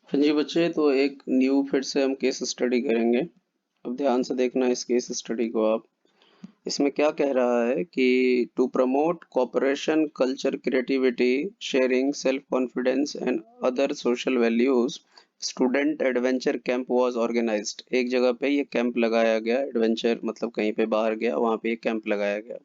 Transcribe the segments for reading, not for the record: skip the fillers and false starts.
हाँ जी बच्चे, तो एक न्यू फिर से हम केस स्टडी करेंगे। अब ध्यान से देखना इस केस स्टडी को आप। इसमें क्या कह रहा है कि to promote cooperation culture creativity sharing self confidence and other social values student adventure camp was organised. एक जगह पे ये कैंप लगाया गया, एडवेंचर मतलब कहीं पे बाहर गया, वहां पे ये कैंप लगाया गया।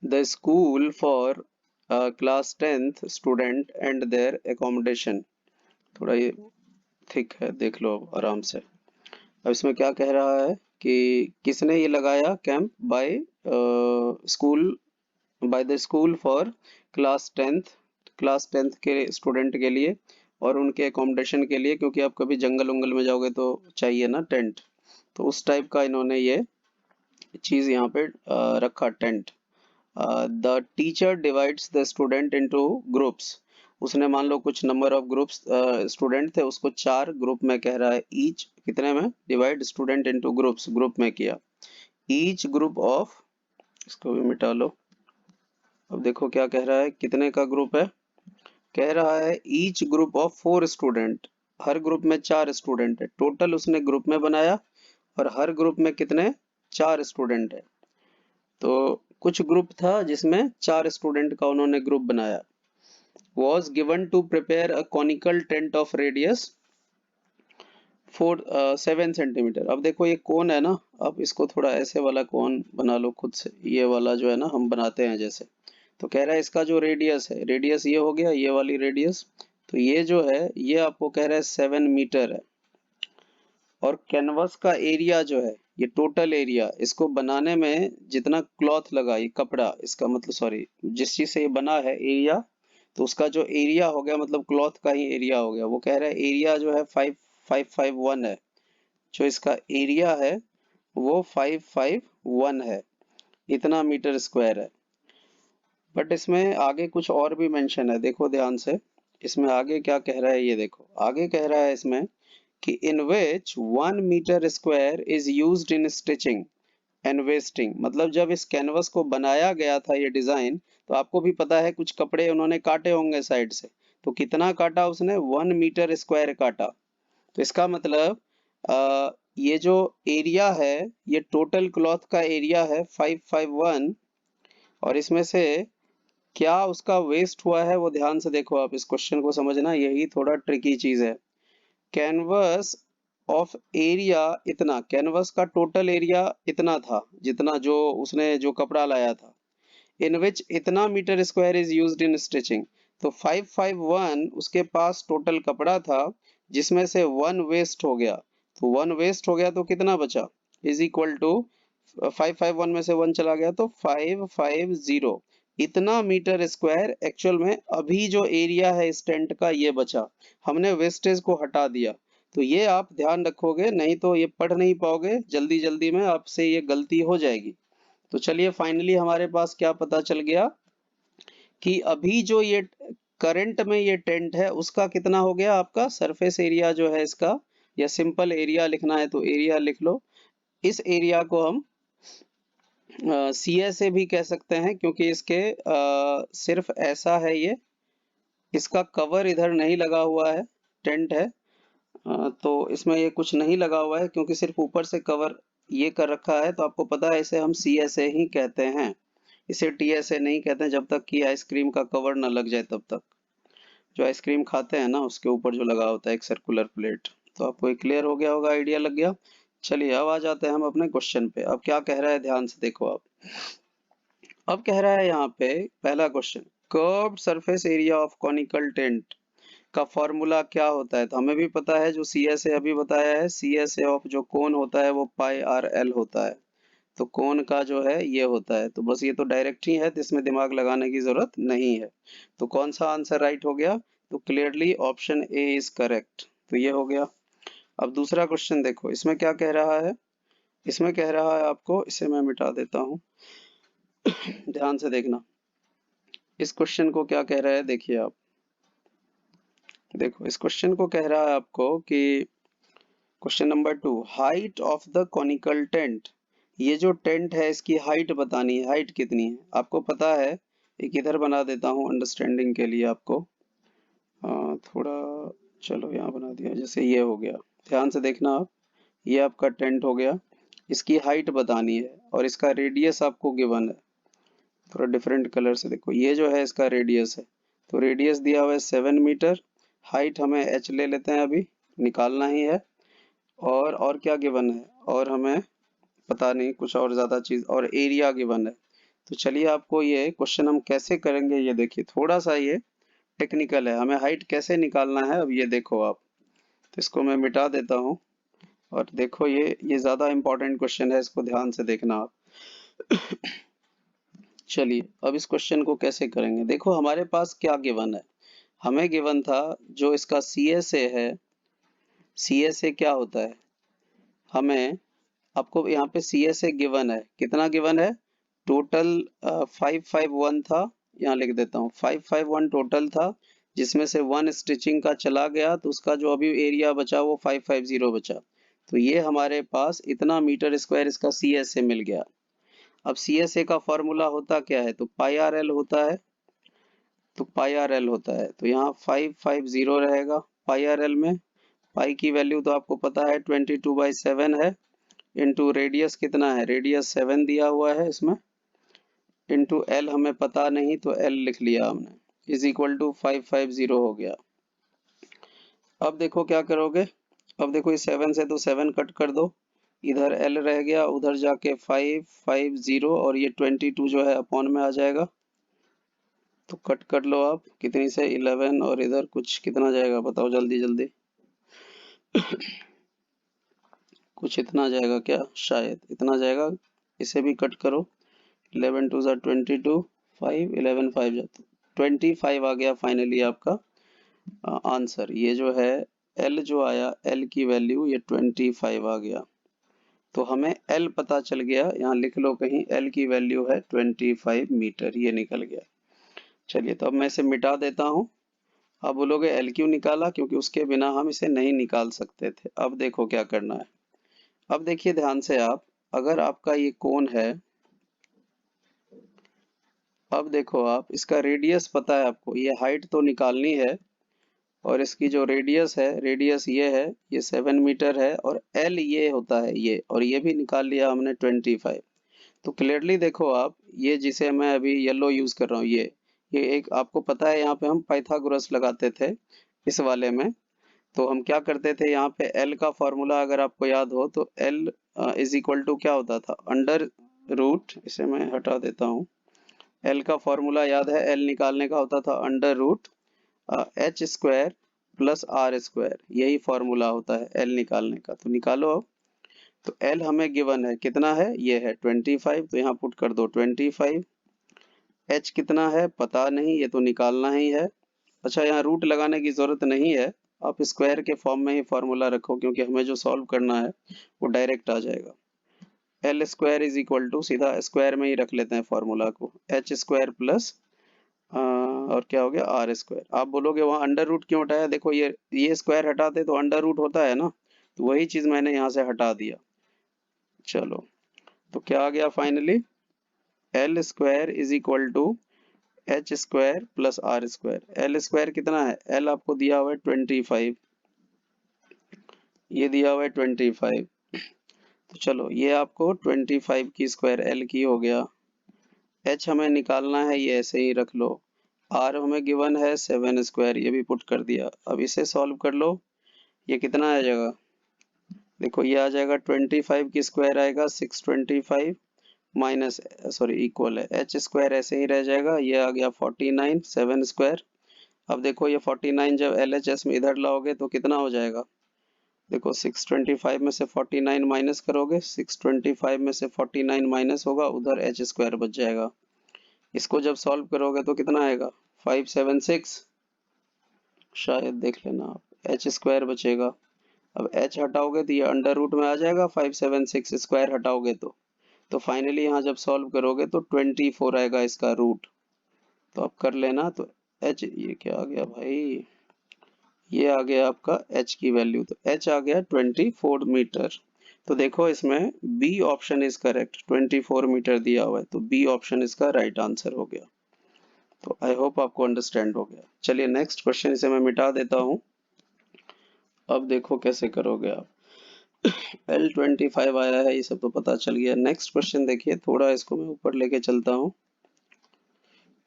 The school for class 10th student and their accommodation. थोड़ा ये ठीक है, देख लो आराम से। अब इसमें क्या कह रहा है कि किसने ये लगाया camp, by school, by the school for class 10th के स्टूडेंट के लिए और उनके एकोमोडेशन के लिए, क्योंकि आप कभी जंगल उंगल में जाओगे तो चाहिए ना टेंट। तो उस टाइप का इन्होंने ये चीज यहाँ पे रखा, tent. The teacher divides the student into groups. उसने मान लो कुछ नंबर ऑफ ग्रुप्स स्टूडेंट थे, उसको 4 ग्रुप में कह रहा है। ईच कितने में divide student into groups, group में किया। ईच ग्रुप ऑफ, इसको भी मिटा लो। अब देखो क्या कह रहा है, कितने का ग्रुप है। कह रहा है each group of 4 student. Her group में 4 स्टूडेंट है टोटल, उसने ग्रुप में बनाया। और हर ग्रुप में कितने, 4 स्टूडेंट है। तो कुछ ग्रुप था जिसमें 4 स्टूडेंट का उन्होंने ग्रुप बनाया। was given to prepare a conical tent of radius 7 centimetre. अब देखो ये कोन है ना, अब इसको थोड़ा ऐसे वाला कोन बना लो खुद से। ये वाला जो है ना हम बनाते हैं जैसे। तो कह रहा है इसका जो रेडियस है, रेडियस ये हो गया, ये वाली रेडियस। तो ये जो है ये आपको कह रहा है 7 मीटर है। और कैनवस का एरिया जो है, ये टोटल एरिया, इसको बनाने में जितना क्लॉथ लगा, ये कपड़ा, इसका मतलब सॉरी, जिस चीज से ये बना है एरिया, तो उसका जो एरिया हो गया मतलब क्लॉथ का ही एरिया हो गया। वो कह रहा है एरिया जो है 5551 है। जो इसका एरिया है वो 551 है, इतना मीटर स्क्वायर है। बट इसमें आगे कुछ और भी मेंशन है, देखो ध्यान से। इसमें आगे क्या कह रहा है, ये देखो आगे कह रहा है इसमें कि in which 1 metre square is used in stitching and wasting. मतलब जब इस कैनवस को बनाया गया था ये डिजाइन, तो आपको भी पता है कुछ कपड़े उन्होंने काटे होंगे साइड से। तो कितना काटा उसने, 1 मीटर स्क्वायर काटा। तो इसका मतलब ये जो एरिया है, ये टोटल क्लॉथ का एरिया है 551। और इसमें से क्या उसका वेस्ट हुआ है वो ध्यान से देखो आप, इस क्वेश्चन को समझना, यही थोड़ा ट्रिकी चीज है। कैनवस ऑफ एरिया इतना, कैनवस का टोटल एरिया इतना था जितना जो उसने जो कपड़ा लाया था। इन विच इतना metre square is used in stitching. तो 551 उसके पास टोटल कपड़ा था, जिसमें से 1 वेस्ट हो गया। तो 1 वेस्ट हो गया तो कितना बचा, इज इक्वल टू 551 में से 1 चला गया तो 550। इतना मीटर स्क्वायर एक्चुअल में अभी जो एरिया है इस टेंट का ये बचा। हमने वेस्टेज को हटा दिया। तो ये आप ध्यान रखोगे, नहीं तो ये पढ़ नहीं पाओगे, जल्दी जल्दी में आपसे ये गलती हो जाएगी। तो चलिए फाइनली हमारे पास क्या पता चल गया कि अभी जो ये करंट में ये टेंट है उसका कितना हो गया, आपका सरफेस एरिया जो है इसका, या सिंपल एरिया लिखना है तो एरिया लिख लो। इस एरिया को हम सी से भी कह सकते हैं, क्योंकि इसके सिर्फ ऐसा है ये, इसका कवर इधर नहीं लगा हुआ है, टेंट है। तो इसमें ये कुछ नहीं लगा हुआ है क्योंकि सिर्फ ऊपर से कवर ये कर रखा है। तो आपको पता है इसे हम सी ही कहते हैं, इसे टी नहीं कहते हैं जब तक कि आइसक्रीम का कवर ना लग जाए तब तक। जो आइसक्रीम खाते हैं ना उसके ऊपर जो लगा होता है एक सर्कुलर प्लेट। तो आपको ये क्लियर हो गया होगा, आइडिया लग गया। चलिए अब आ जाते हैं हम अपने क्वेश्चन पे। अब क्या कह रहा है ध्यान से देखो आप। अब कह रहा है यहाँ पे पहला question, curved surface area of conical tent का फॉर्मूला क्या होता है। तो हमें भी पता है, जो सी एस ए अभी बताया है, सी एस ए ऑफ जो कोन होता है वो पाई आर एल होता है। तो कोन का जो है ये होता है। तो बस ये तो डायरेक्ट ही है, तो इसमें दिमाग लगाने की जरूरत नहीं है। तो कौन सा आंसर राइट हो गया, तो clearly option A is correct. तो ये हो गया। अब दूसरा क्वेश्चन देखो, इसमें क्या कह रहा है। इसमें कह रहा है आपको, इसे मैं मिटा देता हूँ, ध्यान से देखना। इस क्वेश्चन को क्या कह रहा है देखिए आप। देखो इस क्वेश्चन को कह रहा है आपको कि question number 2, height of the conical tent. ये जो टेंट है इसकी हाइट बतानी है, हाइट कितनी है आपको पता है। एक इधर बना देता हूँ अंडरस्टैंडिंग के लिए आपको, थोड़ा चलो यहाँ बना दिया, जैसे ये हो गया, ध्यान से देखना आप, ये आपका टेंट हो गया। इसकी हाइट बतानी है और इसका रेडियस आपको गिवन है। थोड़ा डिफरेंट कलर से देखो, ये जो है इसका रेडियस है, तो रेडियस दिया हुआ है 7 मीटर। हाइट हमें h ले लेते हैं, अभी निकालना ही है। और क्या गिवन है, और हमें पता नहीं कुछ और ज्यादा चीज, और एरिया गिवन है। तो चलिए आपको ये क्वेश्चन हम कैसे करेंगे ये देखिए, थोड़ा सा ये टेक्निकल है। हमें हाइट कैसे निकालना है अब ये देखो आप। तो इसको मैं मिटा देता हूँ, और देखो ये ज्यादा इंपॉर्टेंट क्वेश्चन है, इसको ध्यान से देखना आप। चलिए अब इस क्वेश्चन को कैसे करेंगे, देखो हमारे पास क्या गिवन है। हमें गिवन था जो इसका CSA है, CSA क्या होता है, हमें आपको यहाँ पे CSA गिवन है, कितना गिवन है, टोटल 551 था, यहाँ लिख देता हूँ 551 टोटल था, जिसमें से 1 स्टिचिंग का चला गया, तो उसका जो अभी एरिया बचा वो 550 बचा। तो ये हमारे पास इतना मीटर स्क्वायर इसका CSA मिल गया। अब CSA का फॉर्मूला होता क्या है, तो पाई आर एल होता है, तो पाई आर एल होता है, तो यहाँ 550 रहेगा पाई आर एल में। पाई की वैल्यू तो आपको पता है 22/7 है, इंटू रेडियस कितना है, रेडियस 7 दिया हुआ है इसमें, इंटू एल हमें पता नहीं तो एल लिख लिया हमने, इज इक्वल टू 550 हो गया। अब देखो क्या करोगे, अब देखो इस 7 से तो 7 कट कर दो, इधर एल रह गया, उधर जाके 550, और ये 22 जो है अपॉन में आ जाएगा, तो कट कर लो आप, कितनी से 11, और इधर कुछ कितना जाएगा बताओ जल्दी जल्दी। कुछ इतना जाएगा क्या, शायद इतना जाएगा, इसे भी कट करो, 11 2 ज़ा 22, 5 11 5 जाता 25 आ गया फाइनली आपका आंसर। ये जो है L जो आया, L की वैल्यू ये 25 आ गया। तो हमें L पता चल गया, यहाँ लिख लो कहीं, L की वैल्यू है 25 मीटर, ये निकल गया। चलिए तो अब मैं इसे मिटा देता हूँ। अब बोलोगे L क्यों निकाला, क्योंकि उसके बिना हम इसे नहीं निकाल सकते थे। अब देखो क्या करना है, अब देखिए ध्यान से आप, अगर आपका ये कोण है, अब देखो आप, इसका रेडियस पता है आपको, ये हाइट तो निकालनी है, और इसकी जो रेडियस है, रेडियस ये है, ये 7 मीटर है, और L ये होता है ये, और ये भी निकाल लिया हमने 25। तो क्लियरली देखो आप, ये जिसे मैं अभी येलो यूज कर रहा हूँ, ये एक आपको पता है, यहाँ पे हम पाइथागोरस लगाते थे इस वाले में। तो हम क्या करते थे, यहाँ पे L का फॉर्मूला अगर आपको याद हो, तो L इज इक्वल टू क्या होता था, अंडर रूट, इसे मैं हटा देता हूँ। L का फॉर्मूला याद है, L निकालने का होता था under root H square plus R square, यही फॉर्मूला होता है L निकालने का। तो निकालो अब। तो L हमें गिवन है, कितना है, ये है 25, तो यहाँ पुट कर दो 25। H कितना है पता नहीं, ये तो निकालना ही है। अच्छा, यहाँ रूट लगाने की जरूरत नहीं है, आप स्क्वायर के फॉर्म में ही फॉर्मूला रखो, क्योंकि हमें जो सॉल्व करना है वो डायरेक्ट आ जाएगा। L square is equal to, सीधा स्क्वायर में ही रख लेते हैं फॉर्मूला को, H स्क्वायर प्लस और क्या हो गया, आर स्क्वायर। आप बोलोगे वहां अंडर रूट क्यों हटाया, देखो ये स्क्वायर हटाते तो अंडर रूट होता है ना, तो वही चीज मैंने यहाँ से हटा दिया। चलो, तो क्या आ गया finally, L square is equal to H square plus R square. L square कितना है, एल आपको दिया हुआ है 25, ये दिया हुआ है 25। तो चलो ये आपको 25 की स्क्वायर एल की हो गया। एच हमें निकालना है, ये ऐसे ही रख लो। आर हमें गिवन है 7 स्क्वायर, ये भी पुट कर दिया। अब इसे सॉल्व कर लो, ये कितना आ जाएगा, देखो ये आ जाएगा 25 की स्क्वायर आएगा 625, माइनस सॉरी इक्वल है एच स्क्वायर, ऐसे ही रह जाएगा, ये आ गया 49 7 स्क्वायर। अब देखो ये 49 जब LHS में इधर लाओगे तो कितना हो जाएगा, देखो 625 में से 49 माइनस करोगे, 625 में से 49 माइनस होगा, उधर एच स्क्वायर बच जाएगा। इसको जब सॉल्व करोगे तो कितना आएगा, 576, शायद देख लेना आप, एच स्क्वायर बचेगा। अब h हटाओगे तो ये अंडर रूट में आ जाएगा, 576 स्क्वायर हटाओगे तो फाइनली यहाँ जब सॉल्व करोगे तो 24 आएगा इसका रूट। तो आप कर लेना। तो h, ये क्या आ गया भाई, ये आ गया आपका h की वैल्यू, तो h आ गया 24 मीटर। तो देखो इसमें B option is correct, 24 metre दिया हुआ है, तो बी ऑप्शन इसका राइट आंसर हो गया। तो आई होप आपको अंडरस्टैंड हो गया। चलिए नेक्स्ट क्वेश्चन, इसे मैं मिटा देता हूँ। अब देखो कैसे करोगे आप। L25 आया है, ये सब तो पता चल गया। नेक्स्ट क्वेश्चन देखिए, थोड़ा इसको मैं ऊपर लेके चलता हूँ।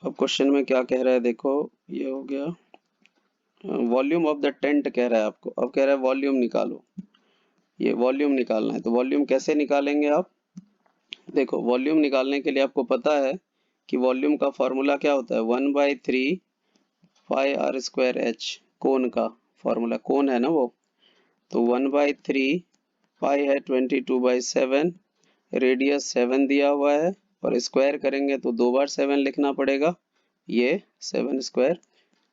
अब क्वेश्चन में क्या कह रहा है देखो, ये हो गया वॉल्यूम ऑफ द टेंट कह रहा है आपको। अब कह रहा है वॉल्यूम निकालो, ये वॉल्यूम निकालना है। तो वॉल्यूम कैसे निकालेंगे आप, देखो वॉल्यूम निकालने के लिए आपको पता है कि वॉल्यूम का फॉर्मूला क्या होता है, 1/3 पाई आर स्क्वायर एच, कोन का फॉर्मूला, कोन है ना वो। तो 1/3 पाई है 22/7, रेडियस 7 दिया हुआ है, और स्क्वायर करेंगे तो 2 बार 7 लिखना पड़ेगा, ये 7 स्क्वायर।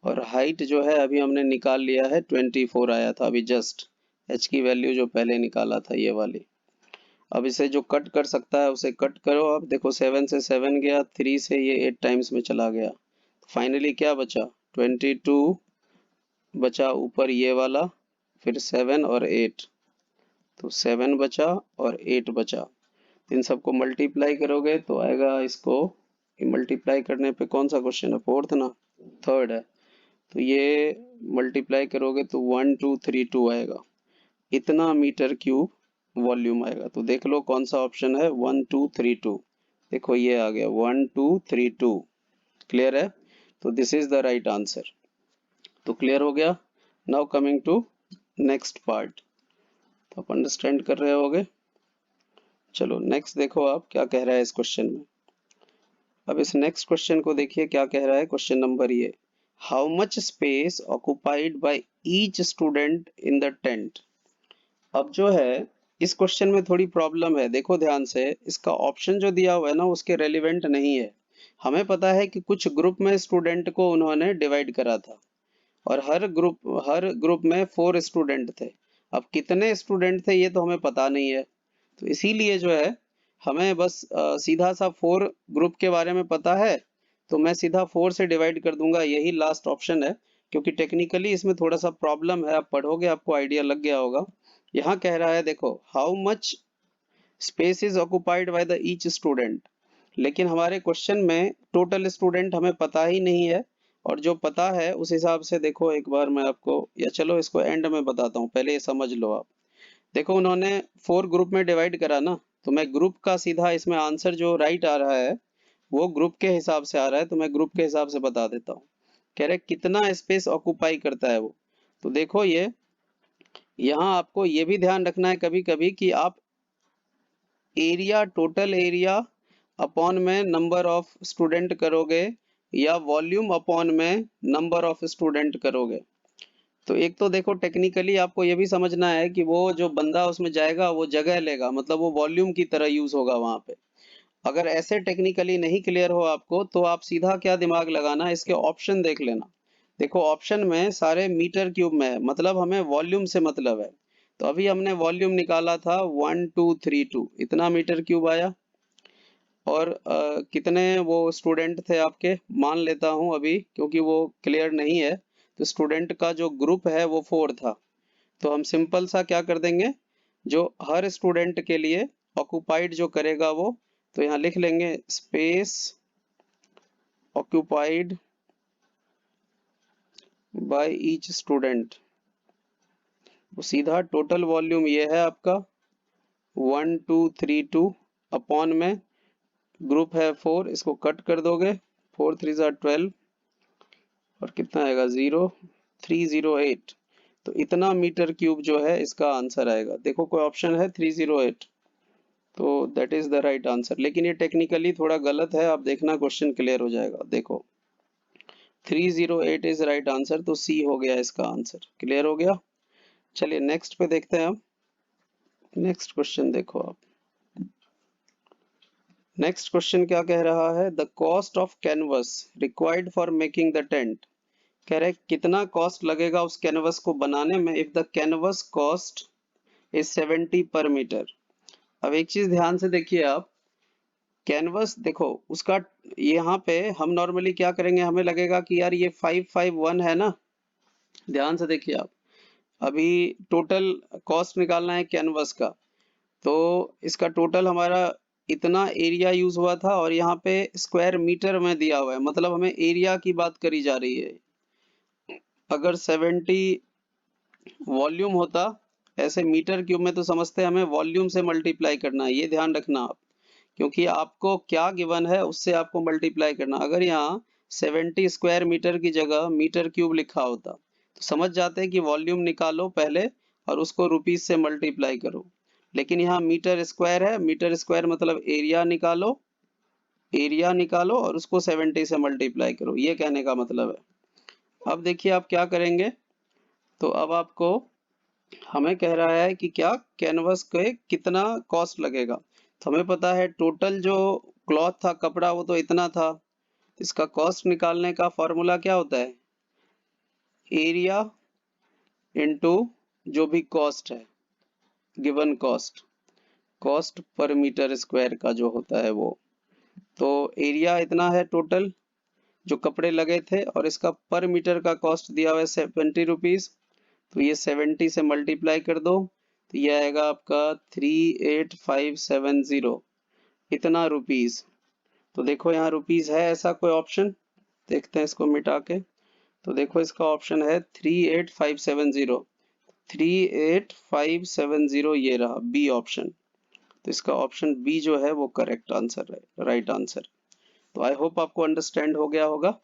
और हाइट जो है अभी हमने निकाल लिया है 24 आया था अभी जस्ट, एच की वैल्यू जो पहले निकाला था ये वाली। अब इसे जो कट कर सकता है उसे कट करो। अब देखो 7 से 7 गया, 3 से ये 8 टाइम्स में चला गया, फाइनली क्या बचा, 22 बचा, ऊपर ये वाला, फिर 7 और 8, तो 7 बचा और 8 बचा। इन सबको मल्टीप्लाई करोगे तो आएगा, इसको मल्टीप्लाई करने पे कौन सा क्वेश्चन है, फोर्थ ना, थर्ड है। तो ये मल्टीप्लाई करोगे तो 1232 आएगा, इतना मीटर क्यूब वॉल्यूम आएगा। तो देख लो कौन सा ऑप्शन है, 1232। देखो ये आ गया 1232, क्लियर है। तो this is the right answer. तो क्लियर हो गया। Now coming to next part, तो आप अंडरस्टैंड कर रहे होगे। चलो नेक्स्ट देखो आप क्या कह रहा है इस क्वेश्चन में। अब इस नेक्स्ट क्वेश्चन को देखिए क्या कह रहा है, क्वेश्चन नंबर ये, how much space occupied by each student in the tent. अब जो है इस क्वेश्चन में थोड़ी प्रॉब्लम है, देखो ध्यान से, इसका ऑप्शन जो दिया हुआ है ना उसके रेलिवेंट नहीं है। हमें पता है कि कुछ ग्रुप में स्टूडेंट को उन्होंने डिवाइड करा था, और हर ग्रुप में 4 स्टूडेंट थे। अब कितने स्टूडेंट थे ये तो हमें पता नहीं है, तो इसीलिए जो है हमें बस सीधा सा 4 ग्रुप के बारे में पता है, तो मैं सीधा 4 से डिवाइड कर दूंगा, यही लास्ट ऑप्शन है। क्योंकि टेक्निकली इसमें थोड़ा सा प्रॉब्लम है, आप पढ़ोगे आपको आइडिया लग गया होगा। यहाँ कह रहा है देखो, how much space is occupied by the each student, लेकिन हमारे क्वेश्चन में टोटल स्टूडेंट हमें पता ही नहीं है। और जो पता है उस हिसाब से देखो, एक बार मैं आपको, या चलो इसको एंड में बताता हूँ, पहले ये समझ लो आप। देखो उन्होंने 4 ग्रुप में डिवाइड करा ना, तो मैं ग्रुप का सीधा इसमें आंसर जो राइट आ रहा है वो ग्रुप के हिसाब से आ रहा है, तो मैं ग्रुप के हिसाब से बता देता हूँ। कह रहे कितना स्पेस ऑक्युपाई करता है वो। तो देखो ये, यहाँ आपको ये भी ध्यान रखना है कभी कभी कि आप एरिया, टोटल एरिया अपॉन में नंबर ऑफ स्टूडेंट करोगे, या वॉल्यूम अपॉन में नंबर ऑफ स्टूडेंट करोगे। तो एक तो देखो टेक्निकली आपको ये भी समझना है कि वो जो बंदा उसमें जाएगा वो जगह लेगा, मतलब वो वॉल्यूम की तरह यूज होगा वहां पे। अगर ऐसे टेक्निकली नहीं क्लियर हो आपको, तो आप सीधा क्या दिमाग लगाना, इसके ऑप्शन देख लेना। देखो ऑप्शन में सारे मीटर क्यूब में है, मतलब हमें वॉल्यूम से मतलब है। तो अभी हमने वॉल्यूम निकाला था 1232, इतना मीटर क्यूब आया। और कितने वो स्टूडेंट थे आपके, मान लेता हूं अभी क्योंकि वो क्लियर नहीं है। तो स्टूडेंट का जो ग्रुप है वो 4 था। तो हम सिंपल सा क्या कर देंगे, जो हर स्टूडेंट के लिए ऑक्युपाइड जो करेगा वो, तो यहाँ लिख लेंगे space occupied by each student. वो सीधा टोटल वॉल्यूम ये है आपका 1232 अपॉन में, ग्रुप है 4, इसको कट कर दोगे, 4 3 12, और कितना आएगा 0308। तो इतना मीटर क्यूब जो है इसका आंसर आएगा। देखो कोई ऑप्शन है 308, तो that is the right answer. लेकिन ये टेक्निकली थोड़ा गलत है, आप देखना क्वेश्चन क्लियर हो जाएगा। देखो 308 इज राइट आंसर, तो सी हो गया इसका आंसर। क्लियर हो गया। चलिए नेक्स्ट पे देखते हैं हम। नेक्स्ट क्वेश्चन देखो आप, नेक्स्ट क्वेश्चन क्या कह रहा है, the cost of canvas required for making the tent. कह रहे कितना कॉस्ट लगेगा उस कैनवस को बनाने में, if the canvas cost is 70 पर मीटर। अब एक चीज ध्यान से देखिए आप, कैनवस देखो उसका, यहाँ पे हम नॉर्मली क्या करेंगे, हमें लगेगा कि यार ये 551 है ना। ध्यान से देखिए आप, अभी टोटल कॉस्ट निकालना है कैनवस का, तो इसका टोटल हमारा इतना एरिया यूज हुआ था, और यहाँ पे स्क्वायर मीटर में दिया हुआ है, मतलब हमें एरिया की बात करी जा रही है। अगर 70 वॉल्यूम होता, ऐसे मीटर क्यूब में तो समझते हैं हमें वॉल्यूम से मल्टीप्लाई करना है, ये ध्यान रखना आप, क्योंकि आपको क्या गिवन है उससे आपको मल्टीप्लाई करना। अगर यहाँ 70 स्क्वायर मीटर की जगह मीटर क्यूब लिखा होता तो समझ जाते कि वॉल्यूम निकालो पहले और उसको रुपीज से मल्टीप्लाई करो, लेकिन यहाँ मीटर स्क्वायर है, मीटर स्क्वायर मतलब एरिया निकालो, एरिया निकालो और उसको 70 से मल्टीप्लाई करो, ये कहने का मतलब है। अब देखिए आप क्या करेंगे, तो अब आपको हमें कह रहा है कि क्या कैनवस के कितना कॉस्ट लगेगा, तो हमें पता है टोटल जो क्लॉथ था, कपड़ा, वो तो इतना था। इसका कॉस्ट निकालने का फॉर्मूला क्या होता है, एरिया इनटू जो भी कॉस्ट है, given cost, cost per metre square का जो होता है वो। तो एरिया इतना है टोटल जो कपड़े लगे थे, और इसका पर मीटर का कॉस्ट दिया हुआ है 70 रुपीज, तो ये 70 से मल्टीप्लाई कर दो, तो ये आएगा आपका 38570, इतना रुपीज। तो देखो यहाँ रुपीज है ऐसा कोई ऑप्शन, देखते हैं इसको मिटा के, तो देखो इसका ऑप्शन है 38570, 38570 ये रहा बी ऑप्शन। तो इसका ऑप्शन बी जो है वो करेक्ट आंसर है, राइट आंसर। तो आई होप आपको अंडरस्टैंड हो गया होगा।